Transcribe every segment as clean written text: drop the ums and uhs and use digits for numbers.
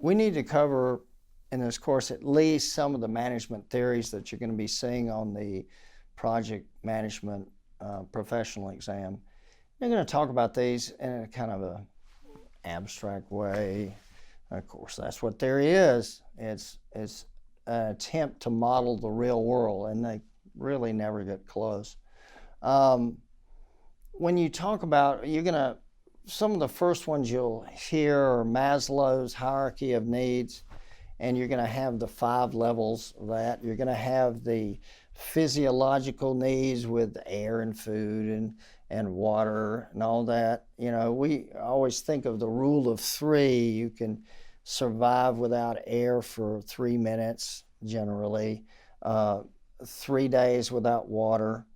we need to cover in this course at least some of the management theories that you're going to be seeing on the project management professional exam. They're going to talk about these in a kind of a abstract way. Of course, that's what theory is. It's an attempt to model the real world, and they really never get close. When you talk about, some of the first ones you'll hear are Maslow's hierarchy of needs, and you're going to have the 5 levels of that. You're going to have the physiological needs with air and food and water and all that. We always think of the rule of 3. You can survive without air for 3 minutes, generally, 3 days without water,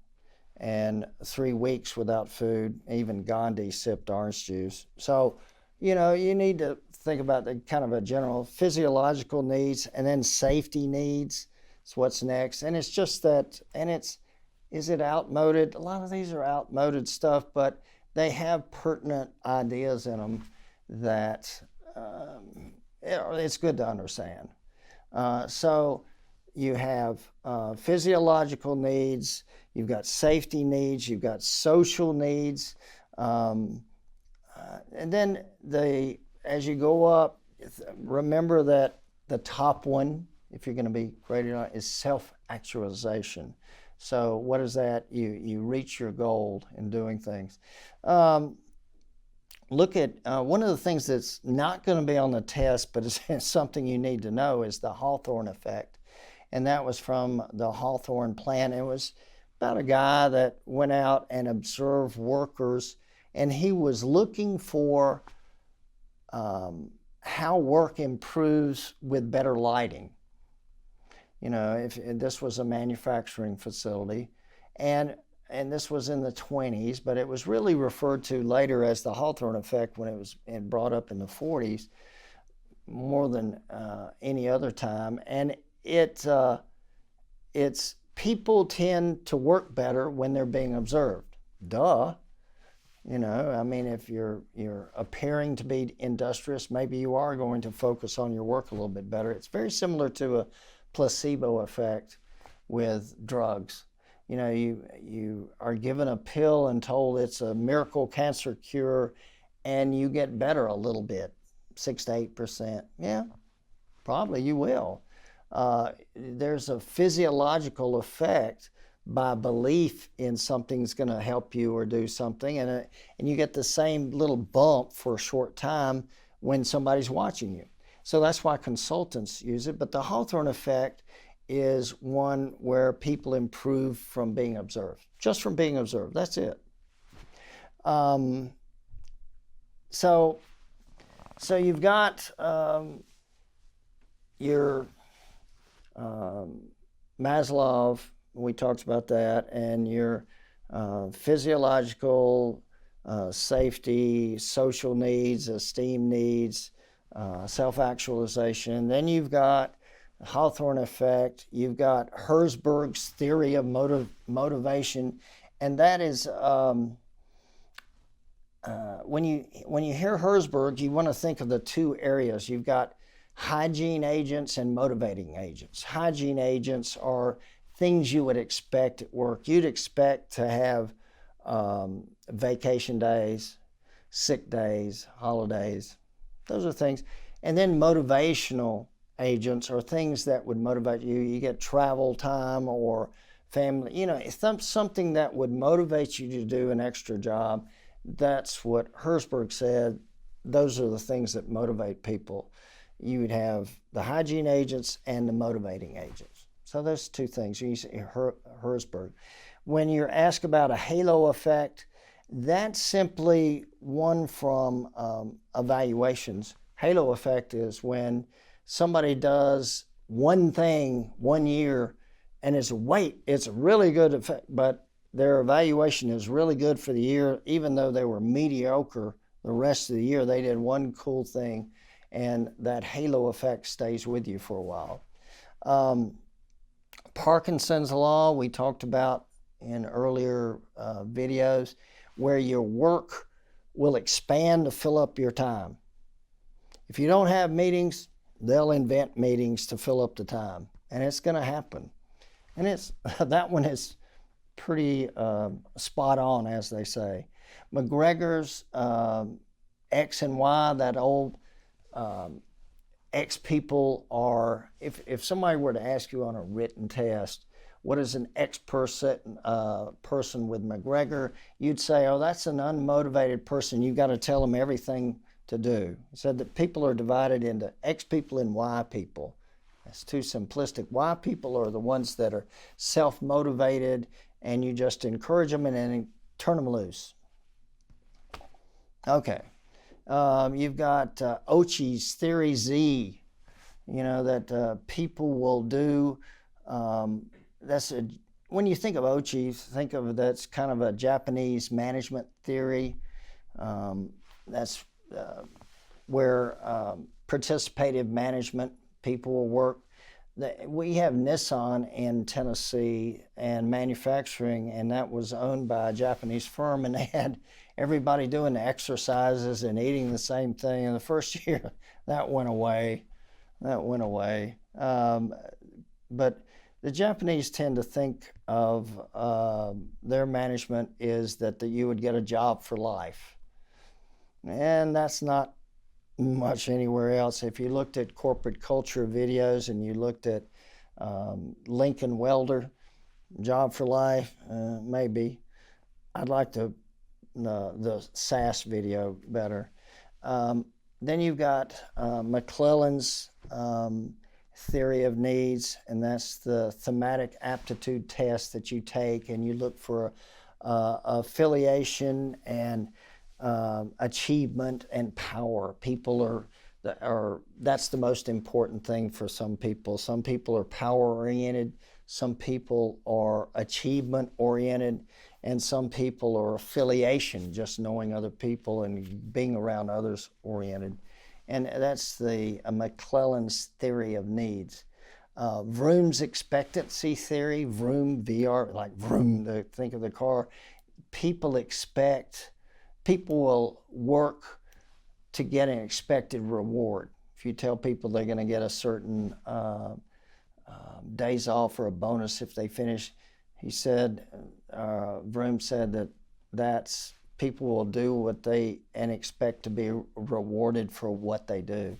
and 3 weeks without food. Even Gandhi sipped orange juice. So, you need to think about the kind of a general physiological needs, and then safety needs. It's what's next. And it's just that, is it outmoded? A lot of these are outmoded stuff, but they have pertinent ideas in them that it's good to understand. So you have physiological needs, you've got safety needs, you've got social needs, and then as you go up, remember that the top one, if you're going to be graded on, is self-actualization. So what is that? You reach your goal in doing things. Look at one of the things that's not going to be on the test, but it's something you need to know, is the Hawthorne effect. And that was from the Hawthorne plan. It was about a guy that went out and observed workers, and he was looking for how work improves with better lighting. If this was a manufacturing facility, and this was in the 1920s, but it was really referred to later as the Hawthorne effect when it was brought up in the 1940s, more than any other time. And it's people tend to work better when they're being observed. Duh. If you're appearing to be industrious, maybe you are going to focus on your work a little bit better. It's very similar to a placebo effect with drugs. You are given a pill and told it's a miracle cancer cure, and you get better a little bit, 6 to 8%. Yeah, probably you will. There's a physiological effect by belief in something's going to help you or do something, and you get the same little bump for a short time when somebody's watching you. So that's why consultants use it. But the Hawthorne effect is one where people improve from being observed, just from being observed. That's it. So you've got your Maslow, we talked about that, and your physiological, safety, social needs, esteem needs, self-actualization. Then you've got Hawthorne effect. You've got Herzberg's theory of motivation, and that is when you hear Herzberg, you want to think of the 2 areas. You've got hygiene agents and motivating agents. Hygiene agents are things you would expect at work. You'd expect to have vacation days, sick days, holidays. Those are things. And then motivational agents are things that would motivate you. You get travel time or family, it's something that would motivate you to do an extra job. That's what Herzberg said. Those are the things that motivate people. You would have the hygiene agents and the motivating agents. So those 2 things. You see Herzberg. When you're asked about a halo effect, that's simply one from evaluations. Halo effect is when somebody does one thing 1 year and it's a really good effect, but their evaluation is really good for the year, even though they were mediocre the rest of the year. They did one cool thing, and that halo effect stays with you for a while. Parkinson's law, we talked about in earlier videos, where your work will expand to fill up your time. If you don't have meetings, They'll invent meetings to fill up the time, and it's going to happen. And it's that one is pretty spot on, as they say. McGregor's X and Y, that old X people are, if somebody were to ask you on a written test, what is an X person with McGregor, you'd say, oh, that's an unmotivated person. You've got to tell them everything to do. He said that people are divided into X people and Y people. That's too simplistic. Y people are the ones that are self-motivated, and you just encourage them and then turn them loose. Okay. You've got Ochi's Theory Z, that people will do. When you think of Ochi, think of that's kind of a Japanese management theory. That's where participative management people will work. We have Nissan in Tennessee and manufacturing, and that was owned by a Japanese firm, and they had everybody doing the exercises and eating the same thing. In the first year, that went away. But the Japanese tend to think of their management is that you would get a job for life. And that's not much anywhere else. If you looked at corporate culture videos and you looked at Lincoln Welder, job for life, maybe. I'd like the SAS video better. Then you've got McClellan's theory of needs, and that's the thematic aptitude test that you take, and you look for affiliation and achievement and power. People that's the most important thing for some people. Some people are power oriented, some people are achievement oriented, and some people are affiliation, just knowing other people and being around others oriented. And that's the McClellan's theory of needs. Vroom's expectancy theory, Vroom, VR, like Vroom, think of the car. People will work to get an expected reward. If you tell people they're going to get a certain days off or a bonus if they finish, he said, Vroom said that's people will do what they and expect to be rewarded for what they do.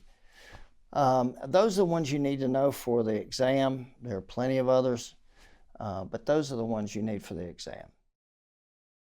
Those are the ones you need to know for the exam. There are plenty of others, but those are the ones you need for the exam.